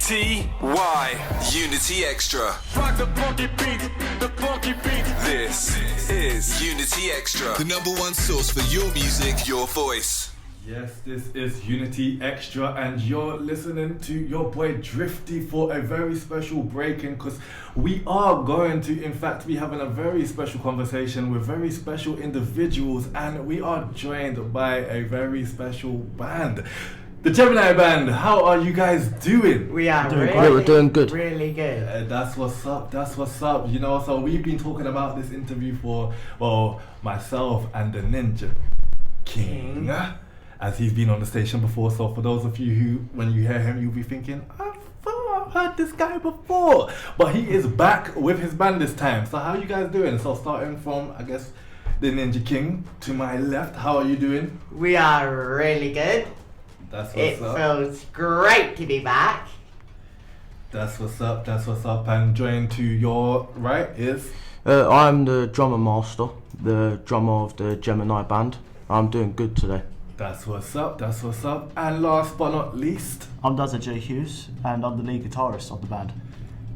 UTY, Unity Extra. Rock the funky beat, the funky beat. This is Unity Extra, the #1 source for your music, your voice. Yes, this is Unity Extra, and you're listening to your boy Drifty for a very special break-in, because we are going to, in fact, be having a very special conversation with very special individuals, and we are joined by a very special band. The Gemini band. How are you guys doing? We are doing really, great. We're doing good. Really good. That's what's up. That's what's up. You know, so we've been talking about this interview for, well, myself and the Ninja King, as he's been on the station before. So for those of you who, when you hear him, you'll be thinking, I've heard this guy before. But he is back with his band this time. So how are you guys doing? So starting from, I guess, the Ninja King to my left, how are you doing? We are really good. That's what's up. It feels great to be back. That's what's up. That's what's up. And joined to your right is... I'm the drummer master, the drummer of the Gemini band. I'm doing good today. That's what's up. That's what's up. And last but not least... I'm Dazza J. Hughes, and I'm the lead guitarist of the band.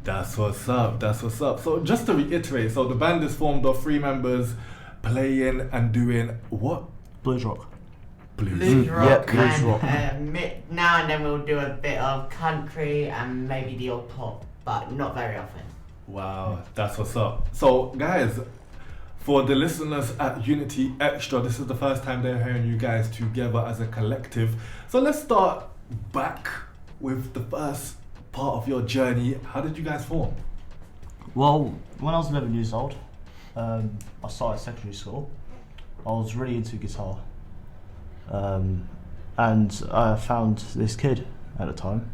That's what's up. That's what's up. So just to reiterate, so the band is formed of 3 members playing and doing what? Blues rock. Blues rock, yeah, blues rock. and now and then we'll do a bit of country and maybe the odd pop, but not very often. Wow, that's what's up. So guys, for the listeners at Unity Extra, this is the first time they're hearing you guys together as a collective. So let's start back with the first part of your journey. How did you guys form? Well, when I was 11 years old, I started secondary school. I was really into guitar. And I found this kid at the time,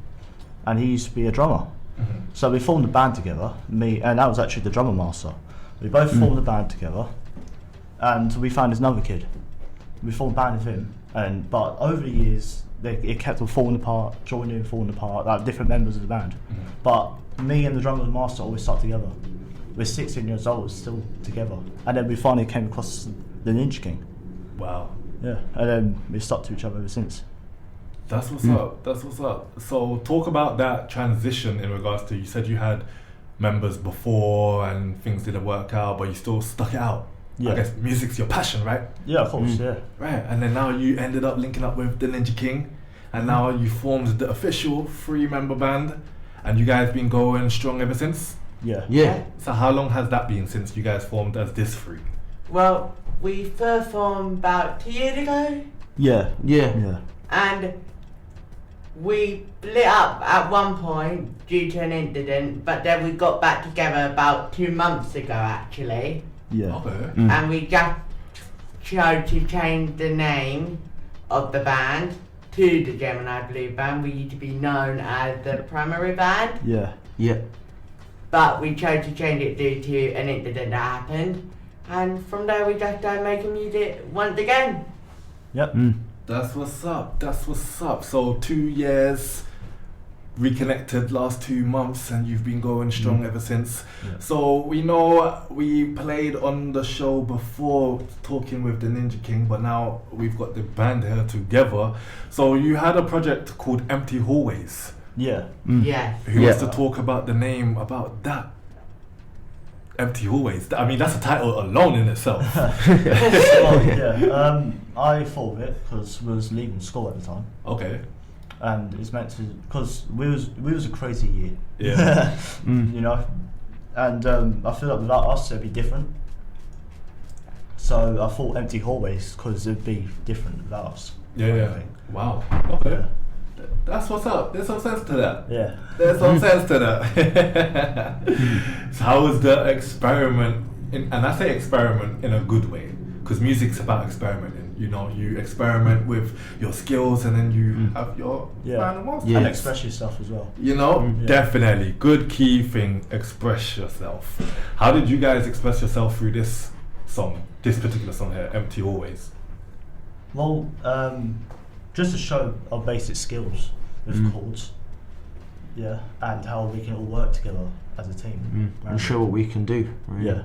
and he used to be a drummer. Mm-hmm. So we formed a band together, me, and that was actually the drummer master. We both formed a band together, and we found this another kid. We formed a band with him, but over the years, it kept on falling apart, falling apart, like different members of the band. Mm-hmm. But me and the drummer master always stuck together. We're 16 years old, still together. And then we finally came across the Ninja King. Wow. Yeah, and then we stuck to each other ever since. That's what's up. That's what's up. So talk about that transition in regards to, you said you had members before and things didn't work out, but you still stuck it out. Yeah. I guess music's your passion, right? Yeah, of course, yeah. Right, and then now you ended up linking up with the Ninja King, and now you formed the official 3-member band, and you guys been going strong ever since? Yeah. Yeah. So how long has that been since you guys formed as this 3? Well, we first formed about 2 years ago, Yeah. Yeah. Yeah. and we split up at one point due to an incident, but then we got back together about 2 months ago actually. Yeah. Okay. And we just chose to change the name of the band to the Gemini Blue Band. We used to be known as the Primary Band, Yeah. Yeah. but we chose to change it due to an incident that happened. And from there we just started making music once again. Yep. That's what's up. That's what's up. So 2 years, reconnected last 2 months, and you've been going strong ever since. Yeah. So we know we played on the show before talking with the Ninja King, but now we've got the band here together. So you had a project called Empty Hallways. Yeah. Yes. Who Yeah. wants to talk about the name about that? Empty Hallways. I mean, that's a title alone in itself. Well, yeah. I thought of it because we was leaving school at the time, Okay. and it's meant to, because we was a crazy year. Yeah. You know, and I feel like without us it'd be different. So I thought Empty Hallways because it'd be different without us. Yeah. Wow. Okay. Yeah. That's what's up. There's some sense to that. Yeah. There's some sense to that. So how was the experiment? And I say experiment in a good way, because music's about experimenting. You know, you experiment with your skills, and then you have your final master. Yeah. And express yourself as well. You know, Yeah. definitely good key thing. Express yourself. How did you guys express yourself through this song, this particular song here, Empty Always? Well, just to show our basic skills with chords, yeah, and how we can all work together as a team. And show what we can do. Really. Yeah.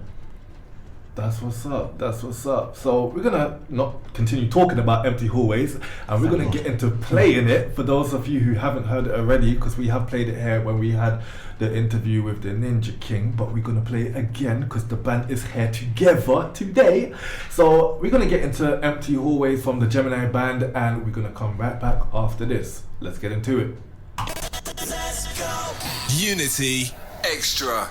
That's what's up. That's what's up. So we're gonna not continue talking about empty hallways, and we're gonna get into playing it for those of you who haven't heard it already, because we have played it here when we had the interview with the Ninja King. But we're gonna play it again because the band is here together today. So we're gonna get into empty hallways from the Gemini band, and we're gonna come right back after this. Let's get into it. Unity Extra.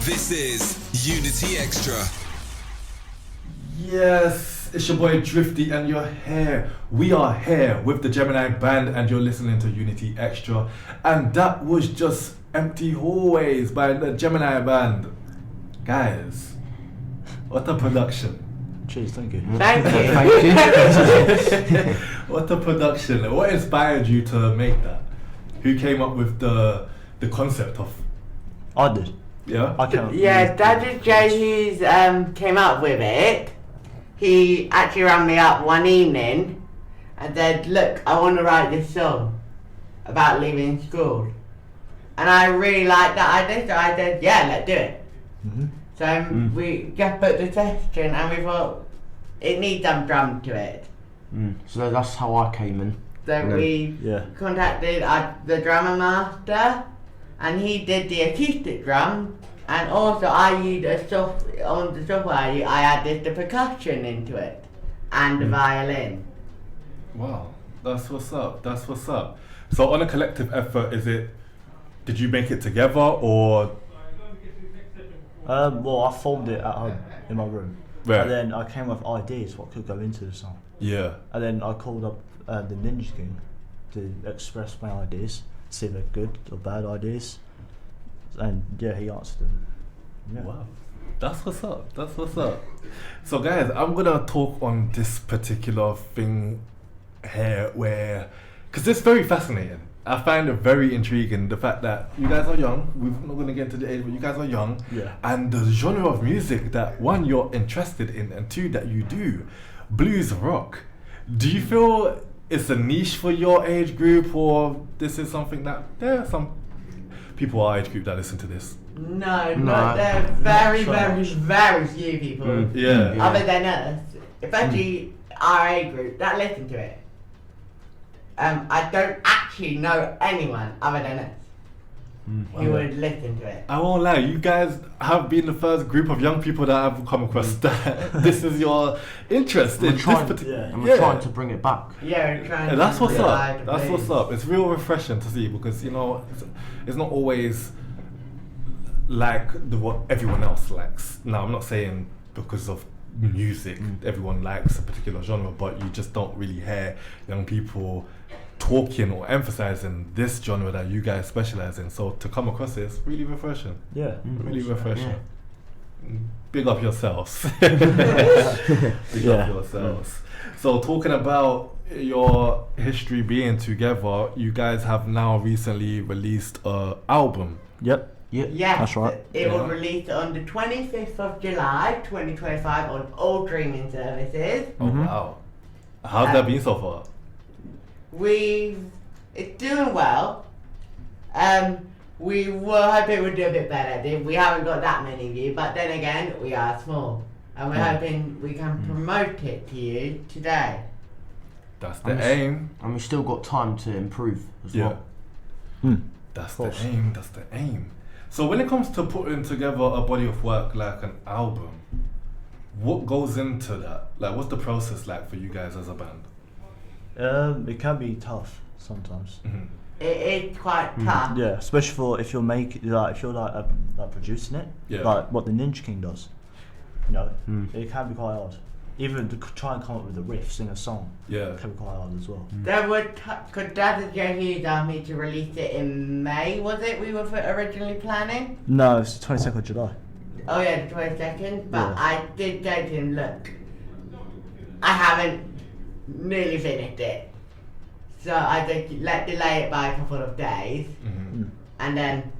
This is Unity Extra. Yes, it's your boy Drifty, and you're here. We are here with the Gemini band, and you're listening to Unity Extra. And that was just Empty Hallways by the Gemini band. Guys, what a production. Cheers, thank you. Thank you. Thank you. What a production. What inspired you to make that? Who came up with the concept of? I did. Yeah? I can't. Yeah, Daddy Jay who's came up with it. He actually rang me up one evening and said, "Look, I want to write this song about leaving school." And I really liked that idea, so I said, "Yeah, let's do it." Mm-hmm. So we just put the session, and we thought it needs some drum to it. So that's how I came in. So we Yeah. contacted the drummer master, and he did the acoustic drum. And also I used on the software I added the percussion into it and the violin. Wow, that's what's up. That's what's up. So on a collective effort, did you make it together or? Well, I formed it at home in my room, Right. and then I came up with ideas what could go into the song, Yeah. and then I called up the Ninja King to express my ideas, see if they're good or bad ideas, and yeah, he answered them. Yeah. Wow. That's what's up. That's what's up. So guys, I'm gonna talk on this particular thing here because it's very fascinating. I find it very intriguing, the fact that you guys are young. We're not going to get into the age, but you guys are young. Yeah. And the genre of music that, one, you're interested in, and two, that you do, blues rock. Do you feel it's a niche for your age group, or this is something that there are some people our age group that listen to this? No, there are very, very few people. Yeah. Other than us, especially our age group, that listen to it. I don't actually know anyone other than us who would listen to it. I won't lie, you guys have been the first group of young people that I've come across that this is your interest in this particular. And we're trying to bring it back. Yeah, we're trying. And that's to what's revive up. the That's place. what's up. It's real refreshing to see because it's not always like what everyone else likes. Now I'm not saying because of music everyone likes a particular genre, but you just don't really hear young people talking or emphasizing this genre that you guys specialize in. So to come across it, it's really refreshing. Yeah. Really refreshing. Big up yourselves. Big up yourselves. So talking about your history being together, you guys have now recently released an album. Yep. Yes, That's right. It was released on the 25th of July 2025 on all streaming services. Oh wow. How's that been so far? It's doing well. We were hoping it would do a bit better. We haven't got that many views, but then again, we are small. And we're hoping we can promote it to you today. That's the aim. And we still got time to improve as well. That's the aim. That's the aim. So when it comes to putting together a body of work like an album, what goes into that? Like, what's the process like for you guys as a band? It can be tough sometimes. It is quite tough. Yeah, especially if you're producing it, like what the Ninja King does. It can be quite hard. Even to try and come up with the riffs in a song, it can be quite hard as well. There were because Dad and Hughes asked me to release it in May. Was it we were originally planning? No, it's the 22nd of July. Oh yeah, the 22nd. But I did say to him, look, I haven't nearly finished it, so I said delay it by a couple of days, and then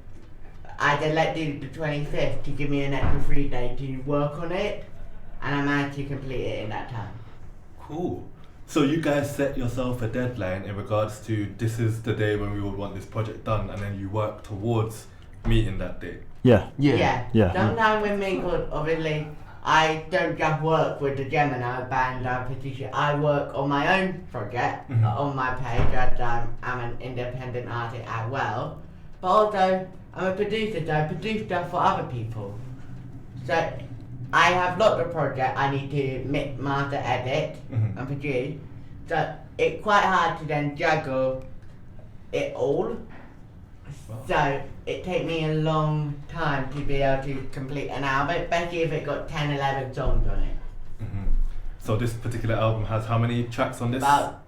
I said let's do the 25th to give me an extra 3 days to work on it, and I managed to complete it in that time. Cool. So you guys set yourself a deadline in regards to this is the day when we would want this project done, and then you work towards meeting that day. Yeah. Sometimes with me, because obviously I don't just work with the Gemini band position. I work on my own project on my page as I'm an independent artist as well. But also I'm a producer, so I produce stuff for other people. So I have lots of projects I need to mix, master, edit and produce. So it's quite hard to then juggle it all. So it takes me a long time to be able to complete an album, especially if it got 10, 11 songs on it. So this particular album has how many tracks on this? About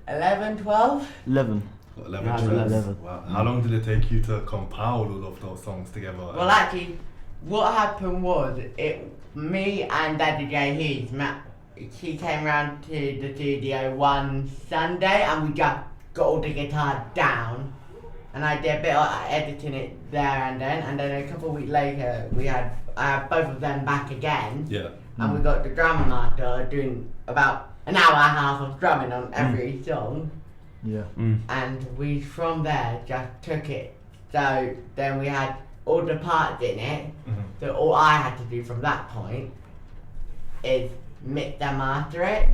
11, 12? 11. Got 11 tracks. 11. Wow. How long did it take you to compile all of those songs together? Well, actually, what happened was, me and Daddy J Hughes, he came round to the studio one Sunday and we got all the guitar down. And I did a bit of editing it there and then a couple of weeks later I had both of them back again. Yeah. And we got the drummer master doing about an hour and a half of drumming on every song. Yeah. And we from there just took it. So then we had all the parts in it. So all I had to do from that point is mix and master it.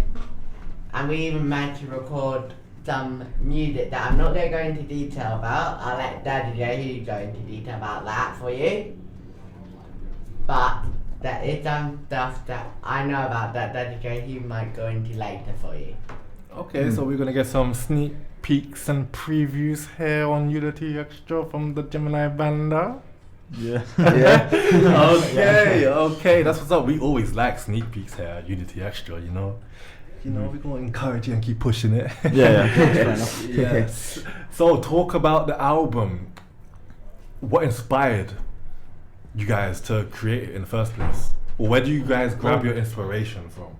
And we even managed to record some music that I'm not going to go into detail about. I'll let Daddy J go into detail about that for you. But there is some stuff that I know about that Daddy J might go into later for you. Okay, so we're gonna get some sneak peeks and previews here on Unity Extra from the Gemini Banda. Yeah. Okay, that's what's up. We always like sneak peeks here at Unity Extra, you know. We're gonna encourage you and keep pushing it. Yeah, fair enough. Yes. So talk about the album. What inspired you guys to create it in the first place? Or where do you guys grab your inspiration from?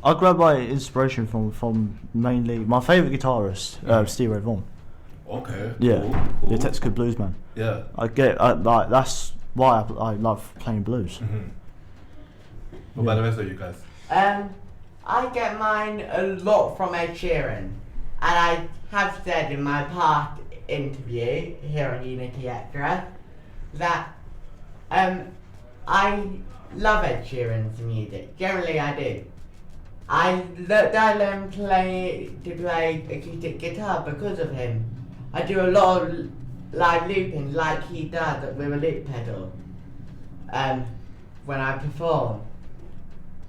I grab my inspiration from mainly my favourite guitarist, Steve Ray Vaughan. Okay. Yeah, Cool. the Texas Blues man. Yeah. That's why I love playing blues. What about the rest of you guys? I get mine a lot from Ed Sheeran, and I have said in my past interview here on Unity Extra that I love Ed Sheeran's music. Generally, I do. I learned to play acoustic guitar because of him. I do a lot of live looping like he does with a loop pedal when I perform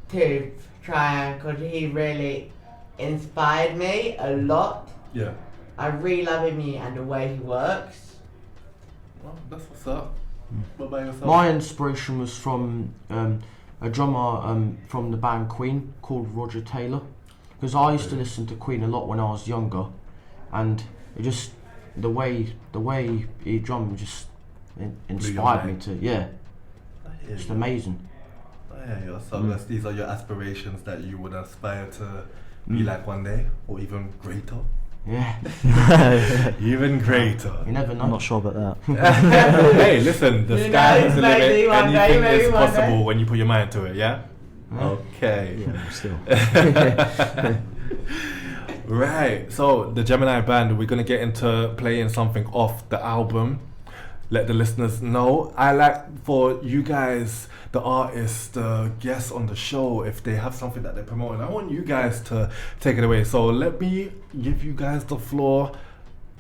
to try, because he really inspired me a lot. Yeah. I really love him and the way he works. Well, that's what's up. What about yourself? My inspiration was from a drummer from the band Queen called Roger Taylor, because I used to listen to Queen a lot when I was younger, and it just the way he drummed just inspired me to just amazing. Yeah, so these are your aspirations that you would aspire to be like one day, or even greater. Yeah. Even greater. You never know. I'm not sure about that. Hey, listen, the sky is the limit. maybe one day, Anything maybe is one possible day. when you put your mind to it, yeah? Okay. Yeah, still. Right, so the Gemini band, we're going to get into playing something off the album. Let the listeners know. I like for you guys, the artists, the guests on the show, if they have something that they're promoting, I want you guys to take it away. So let me give you guys the floor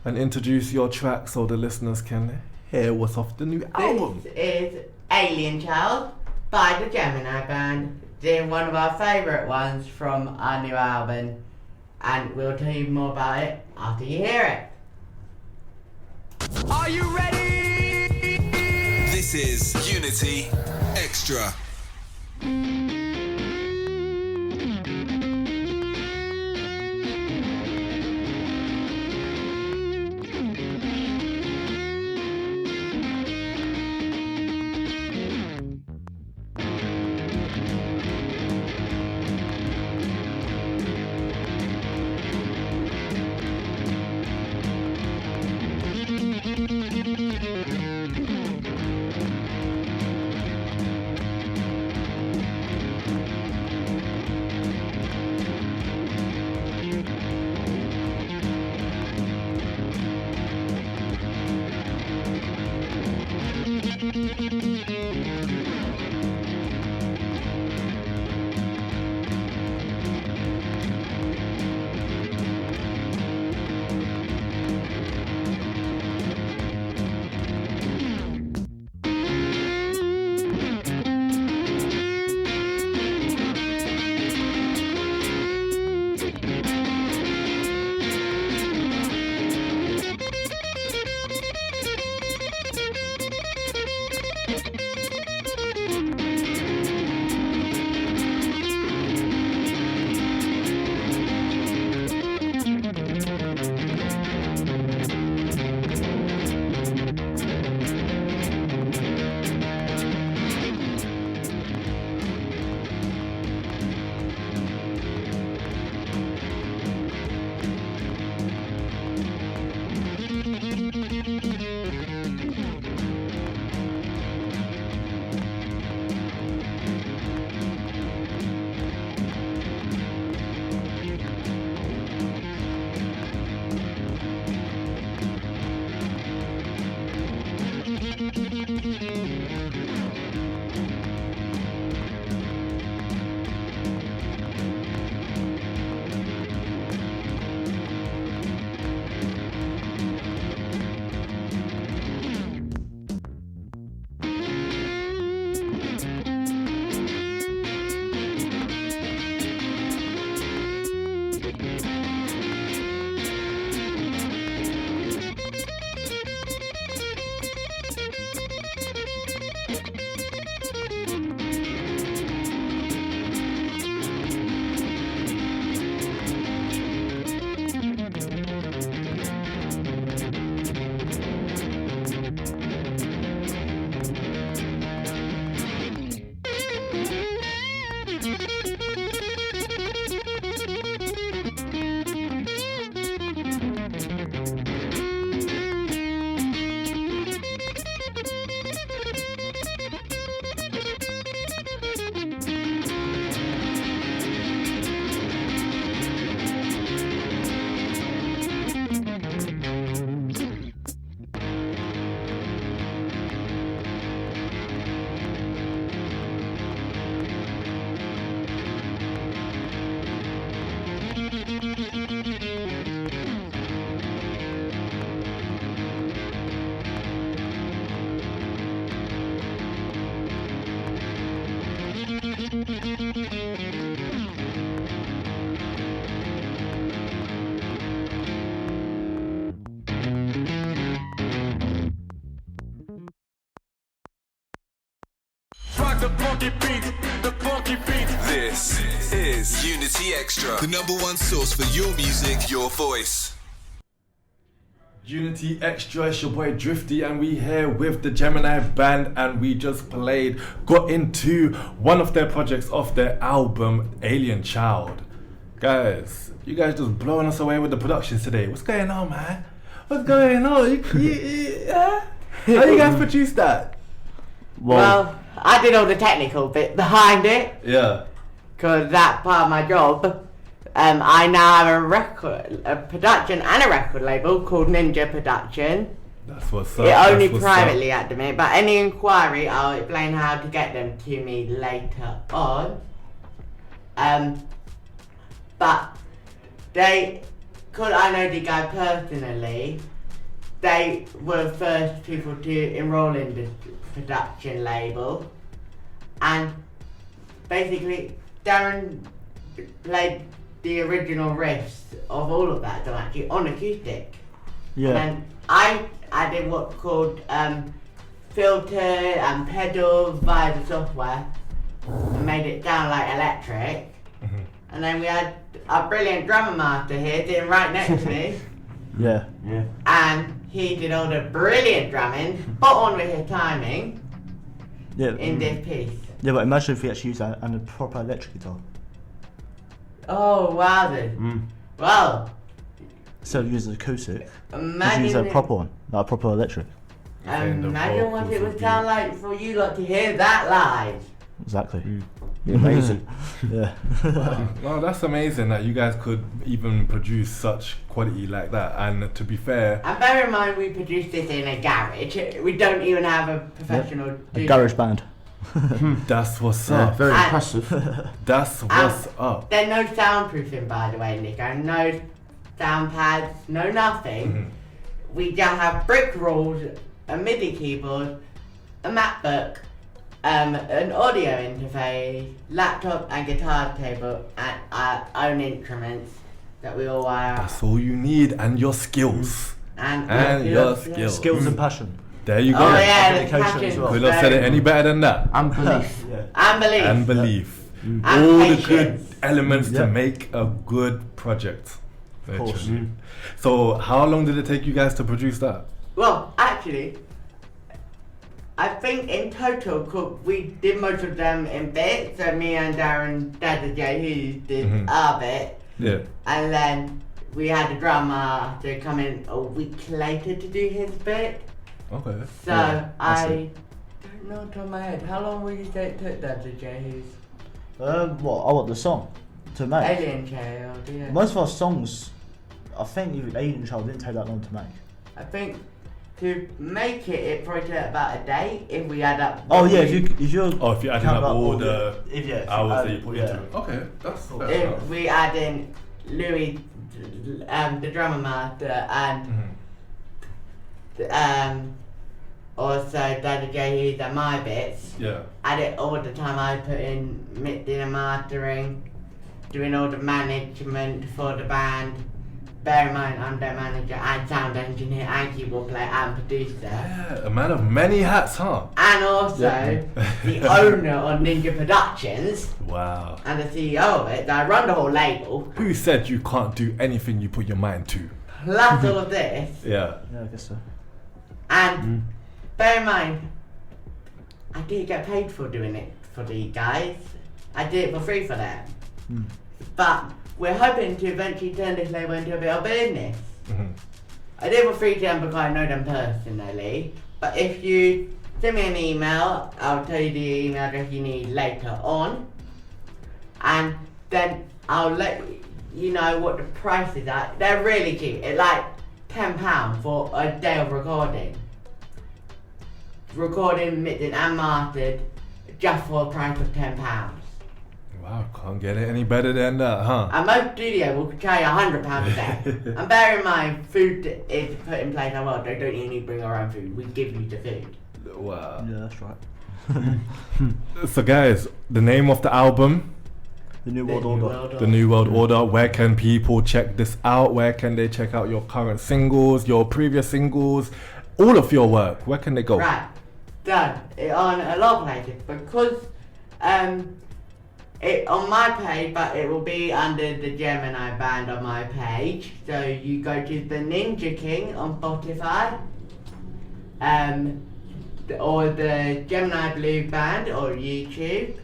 and introduce your track so the listeners can hear what's off the new album. This is Alien Child by the Gemini band, doing one of our favourite ones from our new album, and we'll tell you more about it after you hear it. Are you ready? This is Unity Extra. Rock the funky beats, the funky beats. This is Unity Extra, the number one source for your music, your voice. Unity Extra, it's your boy Drifty, and we here with the Gemini band, and we just got into one of their projects off their album, Alien Child. Guys, you guys just blowing us away with the productions today. What's going on, man? What's going on? How you guys produced that? Well, I did all the technical bit behind it, Yeah. because that's part of my job. I now have a production and a record label called Ninja.Productions. That's what's up. It only that's what's privately up. at the minute, but any inquiry, I'll explain how to get them to me later on. But because I know the guy personally, they were the first people to enroll in the production label, and basically Darren played the original riffs of all of that, so actually on acoustic. Yeah. And I added what's called filter and pedals via the software and made it sound like electric. And then we had our brilliant drummer master here sitting right next to me, Yeah. and he did all the brilliant drumming, spot on with his timing Yeah. in this piece. Yeah, but imagine if we actually used that and a proper electric guitar. Oh wow then. Well, Instead of using acoustic, just imagine use a it- proper one, like a proper electric. And the imagine what vocals it would would be- sound like for you lot to hear that live. Exactly. Amazing. Yeah. Well, that's amazing that you guys could even produce such quality like that. And to be fair, And bear in mind, we produced this in a garage. We don't even have a professional A studio. garage band. that's what's Yeah, up. very And- impressive. That's what's up. There's no soundproofing, by the way, Nico. No sound pads, no nothing. We just have brick walls, a MIDI keyboard, a MacBook, an audio interface, laptop and guitar table, and our own instruments that we all wire up. That's all you need, and your skills. And your skills. Skills and passion. There you go. Oh yeah, the Dedication as passion. well. Could not said it any better than that. And belief. Yeah. And belief. And belief. And All the good patience. elements to Yeah. make a good project. Of course. Literally. So, how long did it take you guys to produce that? Well, actually, I think in total, we did most of them in bits. So me and Darren, Dad J, who did our bit, Yeah. and then we had a drummer to come in a week later to do his bit. Okay. So Yeah, I see. don't know off the top of my head. How long would you say it took Dad J? Who's What? I want the song to make. Alien Child? Yeah. Most of our songs, I think even Alien Child didn't take that long to make. I think to make it probably took about a day if we add up. Oh what yeah, we- if you're Oh, if you're adding count up all the hours that you put yeah. into it. Okay, that's fair If enough. we add in Louis, the drummer master, and also Daddy J, who's done my bits, Yeah. add it all the time I put in mixing and mastering, doing all the management for the band. Bear in mind, I'm their manager and sound engineer and keyboard player and producer. Yeah, a man of many hats, huh? And also the owner of Ninja Productions Wow. and the CEO of it. I run the whole label. Who said you can't do anything you put your mind to? Plus all of this. Yeah. Yeah, I guess so. And bear in mind, I didn't get paid for doing it for the guys. I did it for free for them. But we're hoping to eventually turn this label into a bit of business. I did it for free to them because I know them personally. But if you send me an email, I'll tell you the email address you need later on. And then I'll let you know what the prices are. They're really cheap. It's like £10 for a day of recording. Recording, mixing and mastered just for a price of £10. Wow, can't get it any better than that, huh? And most studios will charge £100 a day. And bear in mind, food is put in place as well. They don't even need to bring our own food. We give you the food. Wow. Yeah, that's right. So guys, the name of the album, The New World Order. The New World Order. Where can people check this out? Where can they check out your current singles, your previous singles, all of your work? Where can they go? Right, done. It on a lot of places because it on my page, but it will be under the Gemini band on my page. So you go to the Ninja King on Spotify, or the Gemini Blue band on YouTube,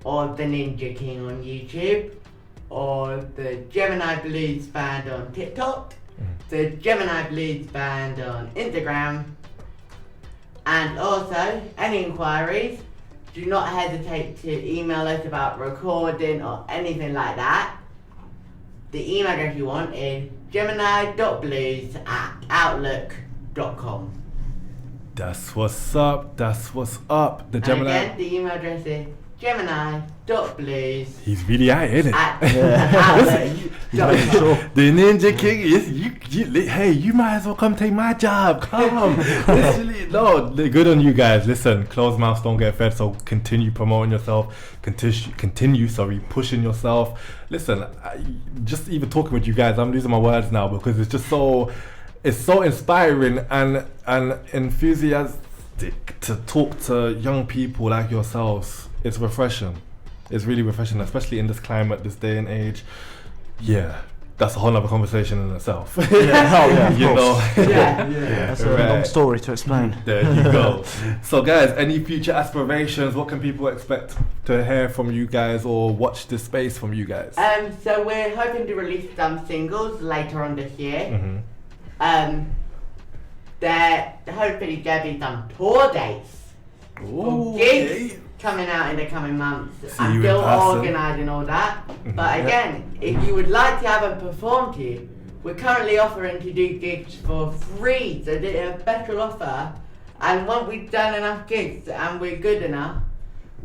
or the Ninja King on YouTube, or the Gemini Blues band on TikTok, the Gemini Blues band on Instagram, and also any inquiries, do not hesitate to email us about recording or anything like that. The email address you want is gemini.blues@outlook.com. That's what's up. That's what's up. The And Gemini. again, the email address is gemini.blues He's really out, isn't it? at outlook.com. The Ninja King is hey, you might as well come take my job. Come. Literally, no, good on you guys. Listen, closed mouths don't get fed, so continue promoting yourself. Continue, pushing yourself. Listen, just even talking with you guys, I'm losing my words now because it's just so inspiring and enthusiastic to talk to young people like yourselves. It's refreshing. It's really refreshing, especially in this climate, this day and age. Yeah, that's a whole other conversation in itself. You know. That's a long story to explain. There you go. So guys, any future aspirations? What can people expect to hear from you guys or watch this space from you guys? So we're hoping to release some singles later on this year. There hopefully there'll be some tour dates for gigs coming out in the coming months. I'm still organising all that. But again, if you would like to have them performed to you, we're currently offering to do gigs for free. So there's a special offer. And when we've done enough gigs and we're good enough,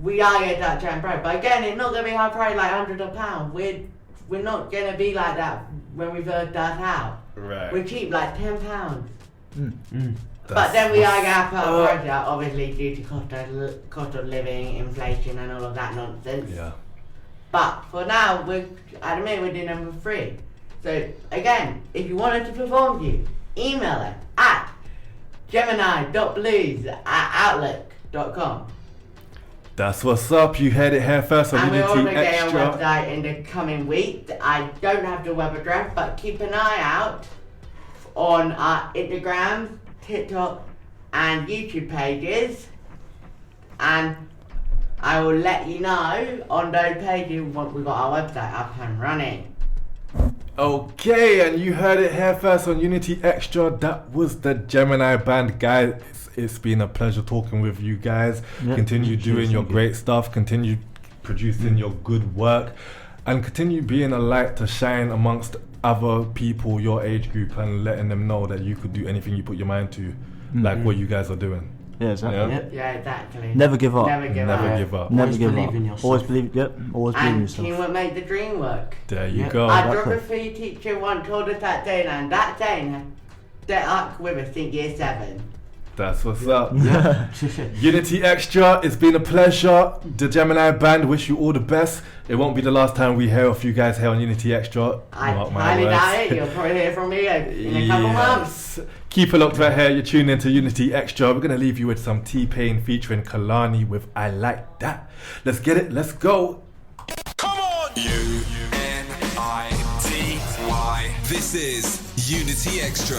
we are going to start chatting pro. But again, it's not going to be high price like £100. We're not going to be like that when we first start out. Right. We're cheap, like £10. But then we are going to put our prices out, obviously due to cost of living, inflation and all of that nonsense. Yeah. But for now, at the minute we're doing them for free. So again, if you want us to perform to you, email us at gemini.blues@outlook.com. That's what's up. You heard it here first on And we're also Unity getting a Extra. website in the coming week. I don't have the web address, but keep an eye out on our Instagram, TikTok and YouTube pages, and I will let you know on those pages once we've got our website up and running. Okay, and you heard it here first on Unity Extra. That was the Gemini band, guys. It's been a pleasure talking with you guys. Yeah, Continue cheers, doing your thank you. great stuff. Continue producing your good work, and continue being a light to shine amongst other people your age group and letting them know that you could do anything you put your mind to, like what you guys are doing. Yeah, exactly. Yeah. Yep. Yeah, exactly. Never give up. Never give Never up. give up. Never Always give believe up. in yourself. Always believe. Yep. Always believe in And yourself. teamwork made the dream work. There you Yeah. go. Our exactly. geography teacher once told us that day, and that day has stuck with us since year 7. That's what's up. Yeah. Unity Extra, it's been a pleasure. The Gemini band wish you all the best. It won't be the last time we hear of you guys here on Unity Extra. I Mark my highly words. doubt it. You'll probably hear from me in a couple months. Yes. Keep it locked right here. You're tuning into Unity Extra. We're going to leave you with some T-Pain featuring Kalani with I Like That. Let's get it. Let's go. Come on! UNITY. This is Unity Extra.